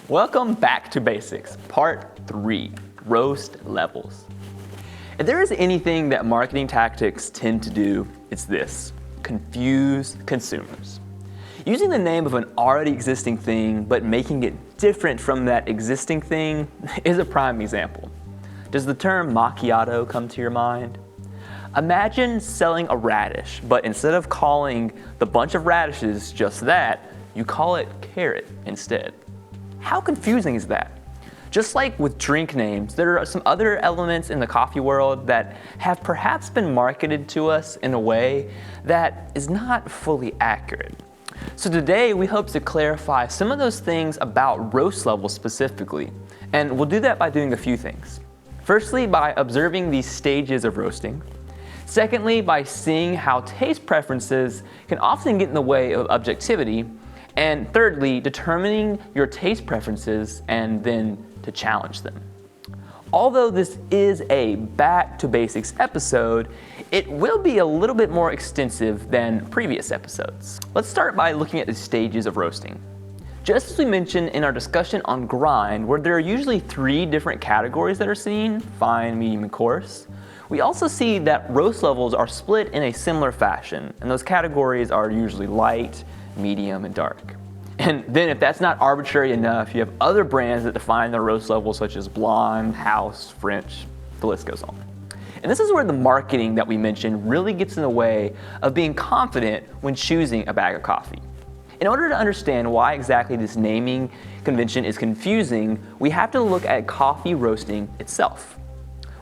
Welcome back to Basics, Part 3, Roast Levels. If there is anything that marketing tactics tend to do, it's this: confuse consumers. Using the name of an already existing thing, but making it different from that existing thing is a prime example. Does the term macchiato come to your mind? Imagine selling a radish, but instead of calling the bunch of radishes just that, you call it carrot instead. How confusing is that? Just like with drink names, there are some other elements in the coffee world that have perhaps been marketed to us in a way that is not fully accurate. So today we hope to clarify some of those things about roast levels specifically, and we'll do that by doing a few things. Firstly, by observing these stages of roasting. Secondly, by seeing how taste preferences can often get in the way of objectivity. And thirdly, determining your taste preferences and then to challenge them. Although this is a back to basics episode, it will be a little bit more extensive than previous episodes. Let's start by looking at the stages of roasting. Just as we mentioned in our discussion on grind, where there are usually 3 different categories that are seen: fine, medium, and coarse, we also see that roast levels are split in a similar fashion, and those categories are usually light, medium, and dark. And then if that's not arbitrary enough, you have other brands that define their roast levels, such as blonde, house, French, the list goes on. And this is where the marketing that we mentioned really gets in the way of being confident when choosing a bag of coffee. In order to understand why exactly this naming convention is confusing, we have to look at coffee roasting itself.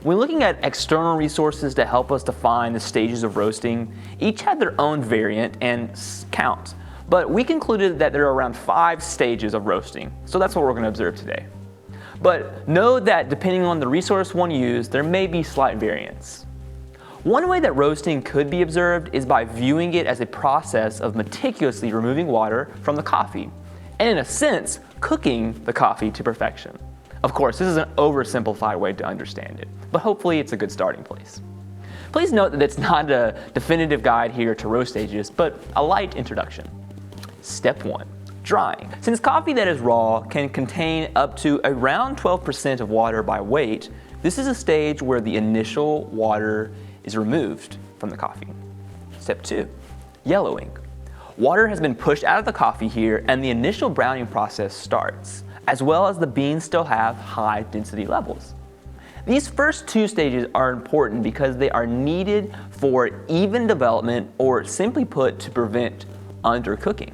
When looking at external resources to help us define the stages of roasting, each had their own variant and count. But we concluded that there are around 5 stages of roasting, so that's what we're going to observe today. But know that depending on the resource one used, there may be slight variance. One way that roasting could be observed is by viewing it as a process of meticulously removing water from the coffee, and in a sense, cooking the coffee to perfection. Of course, this is an oversimplified way to understand it, but hopefully it's a good starting place. Please note that it's not a definitive guide here to roast stages, but a light introduction. Step 1, drying. Since coffee that is raw can contain up to around 12% of water by weight, this is a stage where the initial water is removed from the coffee. Step 2, yellowing. Water has been pushed out of the coffee here, and the initial browning process starts, as well as the beans still have high density levels. These first 2 stages are important because they are needed for even development, or simply put, to prevent undercooking.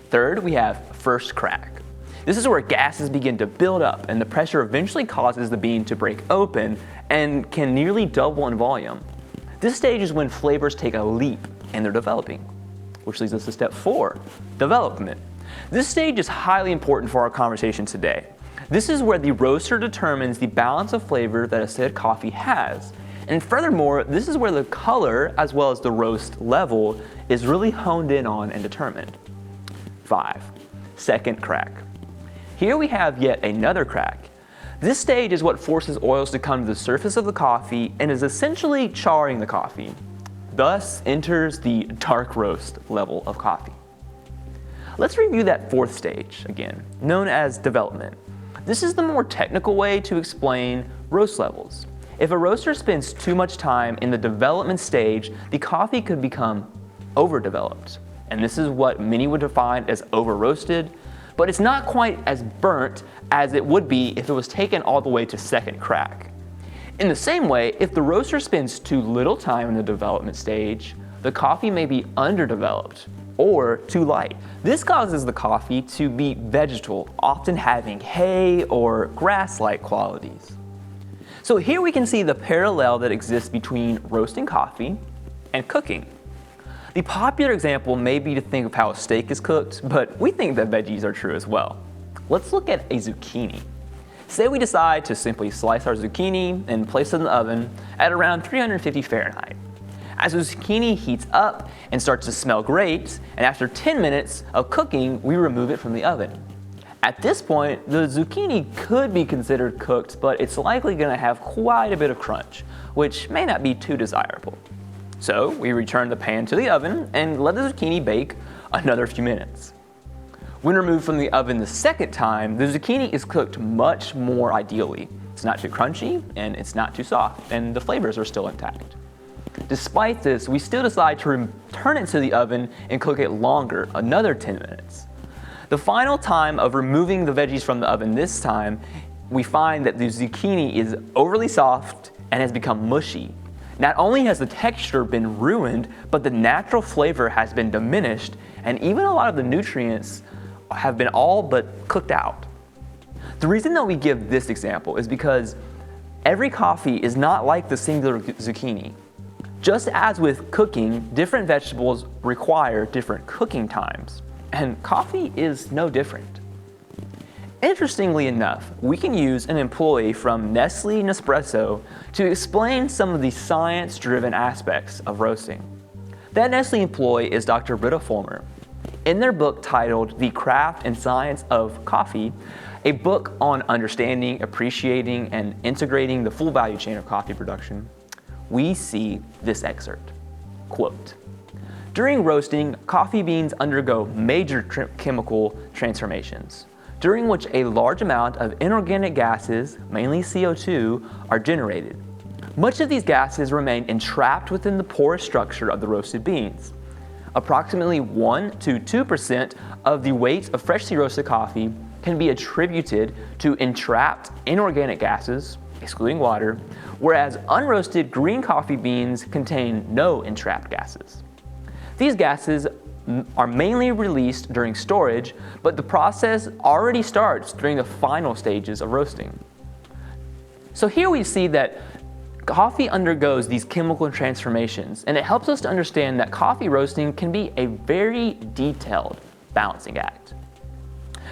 Third, we have first crack. This is where gases begin to build up, and the pressure eventually causes the bean to break open and can nearly double in volume. This stage is when flavors take a leap and they're developing, which leads us to step 4, development. This stage is highly important for our conversation today. This is where the roaster determines the balance of flavor that a said coffee has. And furthermore, this is where the color, as well as the roast level, is really honed in on and determined. 5, second crack. Here we have yet another crack. This stage is what forces oils to come to the surface of the coffee and is essentially charring the coffee. Thus enters the dark roast level of coffee. Let's review that 4th stage again, known as development. This is the more technical way to explain roast levels. If a roaster spends too much time in the development stage, the coffee could become overdeveloped. And this is what many would define as over-roasted, but it's not quite as burnt as it would be if it was taken all the way to second crack. In the same way, if the roaster spends too little time in the development stage, the coffee may be underdeveloped or too light. This causes the coffee to be vegetal, often having hay or grass-like qualities. So here we can see the parallel that exists between roasting coffee and cooking. The popular example may be to think of how a steak is cooked, but we think that veggies are true as well. Let's look at a zucchini. Say we decide to simply slice our zucchini and place it in the oven at around 350 Fahrenheit. As the zucchini heats up and starts to smell great, and after 10 minutes of cooking, we remove it from the oven. At this point, the zucchini could be considered cooked, but it's likely going to have quite a bit of crunch, which may not be too desirable. So we return the pan to the oven and let the zucchini bake another few minutes. When removed from the oven the second time, the zucchini is cooked much more ideally. It's not too crunchy and it's not too soft, and the flavors are still intact. Despite this, we still decide to return it to the oven and cook it longer, another 10 minutes. The final time of removing the veggies from the oven this time, we find that the zucchini is overly soft and has become mushy. Not only has the texture been ruined, but the natural flavor has been diminished, and even a lot of the nutrients have been all but cooked out. The reason that we give this example is because every coffee is not like the singular zucchini. Just as with cooking, different vegetables require different cooking times, and coffee is no different. Interestingly enough, we can use an employee from Nestle Nespresso to explain some of the science-driven aspects of roasting. That Nestle employee is Dr. Britta Fulmer. In their book titled The Craft and Science of Coffee, a book on understanding, appreciating, and integrating the full value chain of coffee production, we see this excerpt. Quote, "During roasting, coffee beans undergo major chemical transformations, during which a large amount of inorganic gases, mainly CO2, are generated. Much of these gases remain entrapped within the porous structure of the roasted beans. Approximately 1 to 2% of the weight of freshly roasted coffee can be attributed to entrapped inorganic gases, excluding water, whereas unroasted green coffee beans contain no entrapped gases. These gases are mainly released during storage, but the process already starts during the final stages of roasting." So here we see that coffee undergoes these chemical transformations, and it helps us to understand that coffee roasting can be a very detailed balancing act.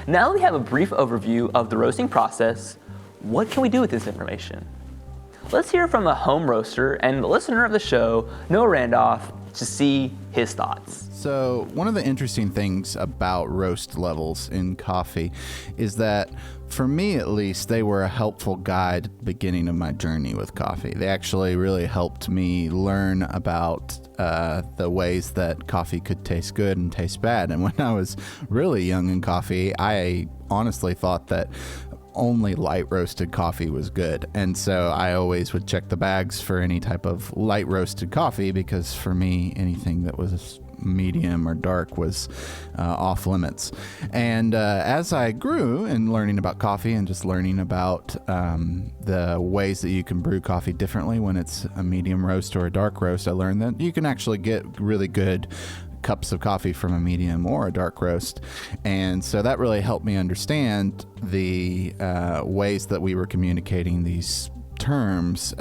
Now that we have a brief overview of the roasting process, what can we do with this information? Let's hear from a home roaster and listener of the show, Noah Randolph, to see his thoughts. So one of the interesting things about roast levels in coffee is that, for me at least, they were a helpful guide at the beginning of my journey with coffee. They actually really helped me learn about the ways that coffee could taste good and taste bad. And when I was really young in coffee, I honestly thought that only light roasted coffee was good. And so I always would check the bags for any type of light roasted coffee, because for me, anything that was medium or dark was off limits. And as I grew in learning about coffee and just learning about the ways that you can brew coffee differently when it's a medium roast or a dark roast, I learned that you can actually get really good cups of coffee from a medium or a dark roast. And so that really helped me understand the ways that we were communicating these terms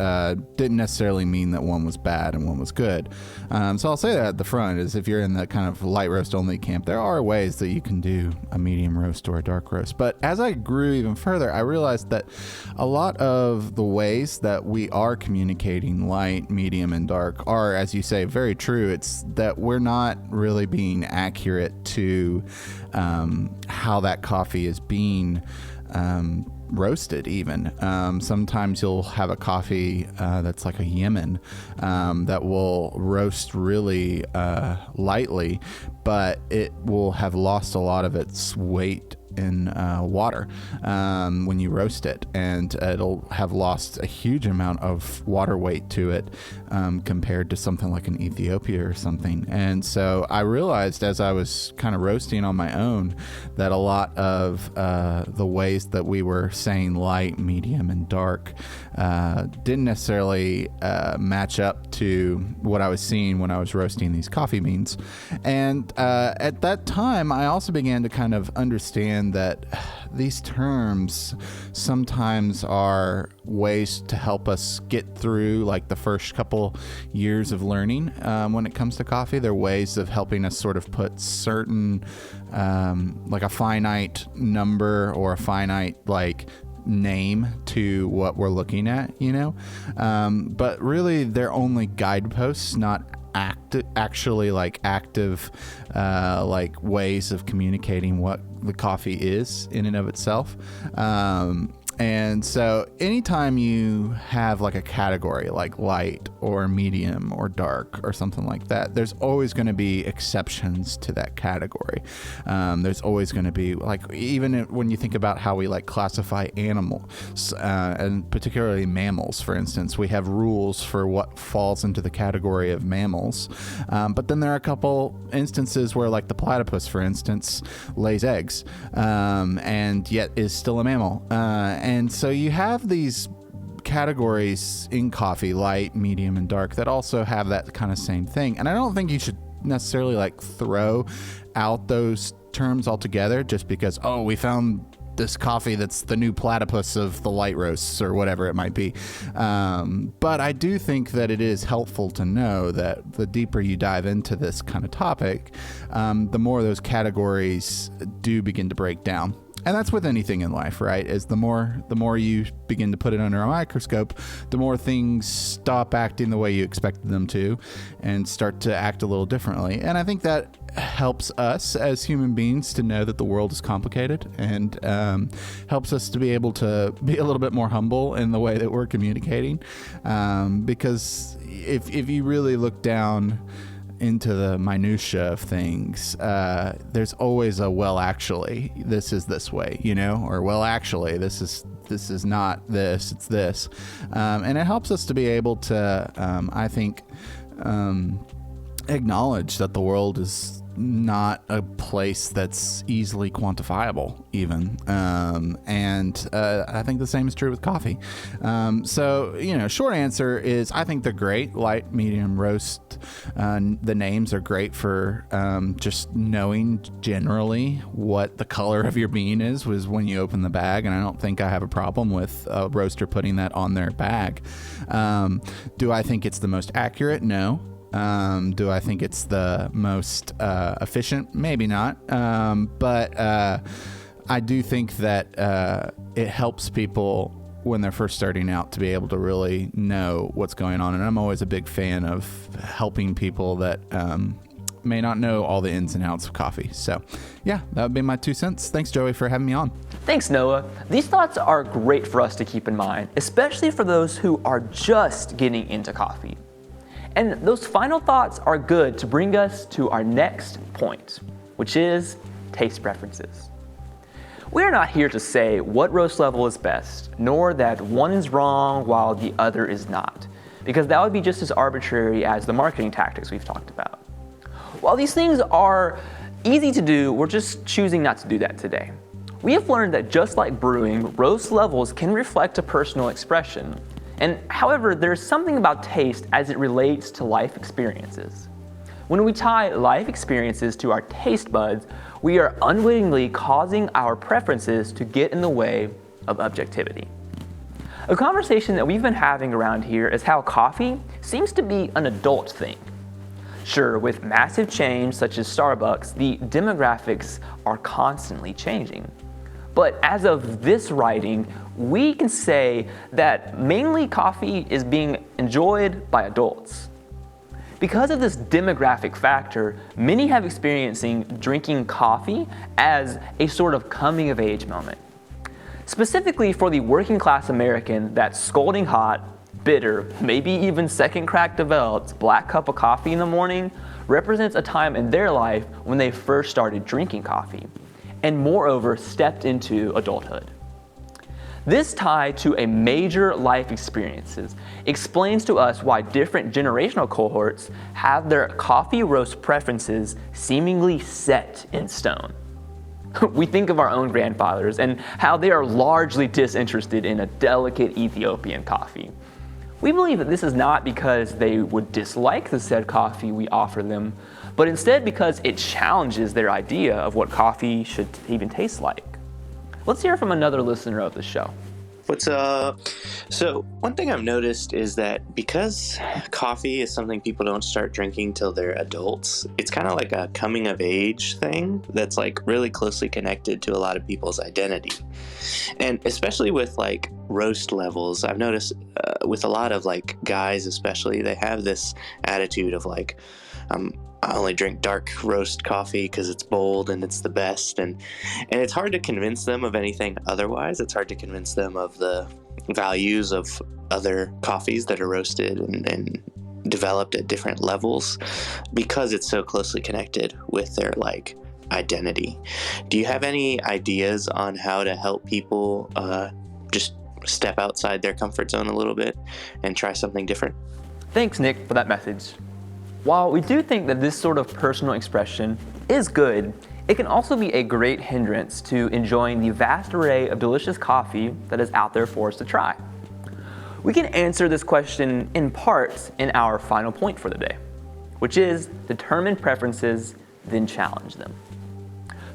didn't necessarily mean that one was bad and one was good. So I'll say that at the front, is if you're in the kind of light roast only camp, there are ways that you can do a medium roast or a dark roast. But as I grew even further, I realized that a lot of the ways that we are communicating light, medium, and dark are, as you say, very true. It's that we're not really being accurate to how that coffee is being roasted even. Sometimes you'll have a coffee that's like a Yemen that will roast really lightly, but it will have lost a lot of its weight in water when you roast it, and it'll have lost a huge amount of water weight to it compared to something like an Ethiopia or something. And so I realized as I was kind of roasting on my own that a lot of the ways that we were saying light, medium, and dark didn't necessarily match up to what I was seeing when I was roasting these coffee beans. And at that time, I also began to kind of understand that these terms sometimes are ways to help us get through like the first couple years of learning when it comes to coffee. They're ways of helping us sort of put certain like a finite number or a finite like name to what we're looking at, you know, but really they're only guideposts, not actually like active like ways of communicating what the coffee is in and of itself. And so anytime you have like a category like light or medium or dark or something like that, there's always going to be exceptions to that category. There's always going to be, like, even when you think about how we like classify animals, and particularly mammals, for instance, we have rules for what falls into the category of mammals. But then there are a couple instances where, like the platypus, for instance, lays eggs, and yet is still a mammal. And so you have these categories in coffee, light, medium, and dark, that also have that kind of same thing. And I don't think you should necessarily like throw out those terms altogether just because, oh, we found this coffee that's the new platypus of the light roasts or whatever it might be. But I do think that it is helpful to know that the deeper you dive into this kind of topic, the more those categories do begin to break down. And that's with anything in life, right? Is the more you begin to put it under a microscope, the more things stop acting the way you expected them to and start to act a little differently. And I think that helps us as human beings to know that the world is complicated, and helps us to be able to be a little bit more humble in the way that we're communicating. Because if you really look down into the minutia of things, there's always a, well, actually, this is this way, or, well, actually, this is not this, it's this. And it helps us to be able to, I think, acknowledge that the world is not a place that's easily quantifiable even. And I think the same is true with coffee. So, short answer is I think they're great. Light, medium, roast. The names are great for just knowing generally what the color of your bean is was when you open the bag. And I don't think I have a problem with a roaster putting that on their bag. Do I think it's the most accurate? No. Do I think it's the most efficient? Maybe not. But I do think that it helps people when they're first starting out to be able to really know what's going on. And I'm always a big fan of helping people that may not know all the ins and outs of coffee. So, yeah, that would be my 2 cents. Thanks, Joey, for having me on. Thanks, Noah. These thoughts are great for us to keep in mind, especially for those who are just getting into coffee. And those final thoughts are good to bring us to our next point, which is taste preferences. We are not here to say what roast level is best, nor that one is wrong while the other is not, because that would be just as arbitrary as the marketing tactics we've talked about. While these things are easy to do, we're just choosing not to do that today. We have learned that just like brewing, roast levels can reflect a personal expression. And however, there's something about taste as it relates to life experiences. When we tie life experiences to our taste buds, we are unwittingly causing our preferences to get in the way of objectivity. A conversation that we've been having around here is how coffee seems to be an adult thing. Sure, with massive change such as Starbucks, the demographics are constantly changing. But as of this writing, we can say that mainly coffee is being enjoyed by adults. Because of this demographic factor, many have experiencing drinking coffee as a sort of coming of age moment. Specifically for the working class American, that scalding hot, bitter, maybe even second crack developed black cup of coffee in the morning represents a time in their life when they first started drinking coffee, and moreover stepped into adulthood. This tie to a major life experiences explains to us why different generational cohorts have their coffee roast preferences seemingly set in stone. We think of our own grandfathers and how they are largely disinterested in a delicate Ethiopian coffee. We believe that this is not because they would dislike the said coffee we offer them, but instead because it challenges their idea of what coffee should even taste like. Let's hear from another listener of the show. What's up? So, one thing I've noticed is that because coffee is something people don't start drinking till they're adults, it's kind of like a coming of age thing that's like really closely connected to a lot of people's identity. And especially with like roast levels, I've noticed with a lot of like guys, especially, they have this attitude of like, I only drink dark roast coffee because it's bold and it's the best. And it's hard to convince them of anything otherwise. It's hard to convince them of the values of other coffees that are roasted and developed at different levels because it's so closely connected with their like identity. Do you have any ideas on how to help people just step outside their comfort zone a little bit and try something different? Thanks, Nick, for that message. While we do think that this sort of personal expression is good, it can also be a great hindrance to enjoying the vast array of delicious coffee that is out there for us to try. We can answer this question in part in our final point for the day, which is determine preferences, then challenge them.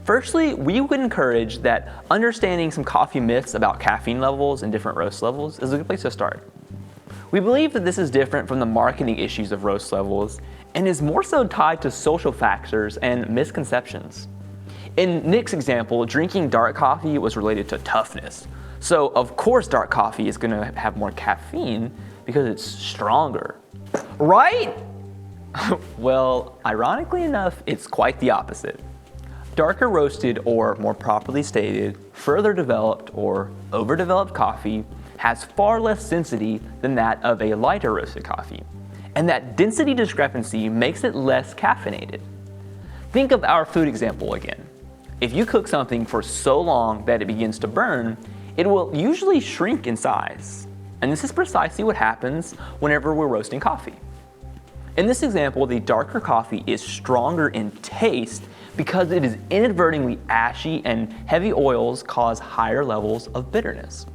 Firstly, we would encourage that understanding some coffee myths about caffeine levels and different roast levels is a good place to start. We believe that this is different from the marketing issues of roast levels and is more so tied to social factors and misconceptions. In Nick's example, drinking dark coffee was related to toughness. So of course dark coffee is going to have more caffeine because it's stronger, right? Well, ironically enough, it's quite the opposite. Darker roasted, or more properly stated, further developed or overdeveloped coffee has far less density than that of a lighter roasted coffee. And that density discrepancy makes it less caffeinated. Think of our food example again. If you cook something for so long that it begins to burn, it will usually shrink in size. And this is precisely what happens whenever we're roasting coffee. In this example, the darker coffee is stronger in taste because it is inadvertently ashy and heavy oils cause higher levels of bitterness.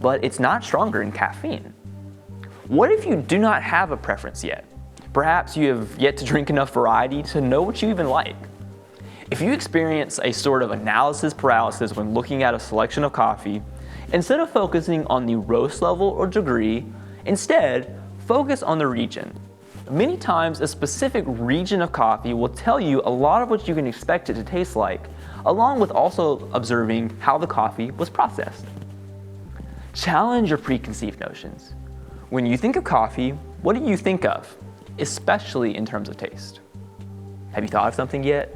But it's not stronger in caffeine. What if you do not have a preference yet? Perhaps you have yet to drink enough variety to know what you even like. If you experience a sort of analysis paralysis when looking at a selection of coffee, instead of focusing on the roast level or degree, instead focus on the region. Many times a specific region of coffee will tell you a lot of what you can expect it to taste like, along with also observing how the coffee was processed. Challenge your preconceived notions. When you think of coffee, what do you think of, especially in terms of taste? Have you thought of something yet?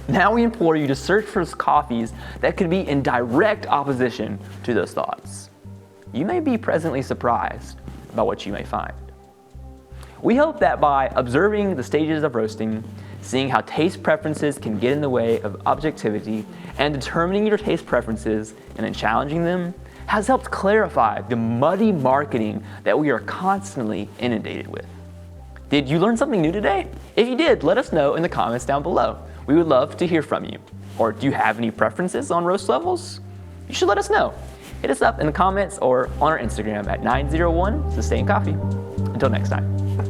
Now we implore you to search for coffees that could be in direct opposition to those thoughts. You may be pleasantly surprised about what you may find. We hope that by observing the stages of roasting, seeing how taste preferences can get in the way of objectivity, and determining your taste preferences and then challenging them, has helped clarify the muddy marketing that we are constantly inundated with. Did you learn something new today? If you did, let us know in the comments down below. We would love to hear from you. Or do you have any preferences on roast levels? You should let us know. Hit us up in the comments or on our Instagram at 901 Sustain Coffee. Until next time.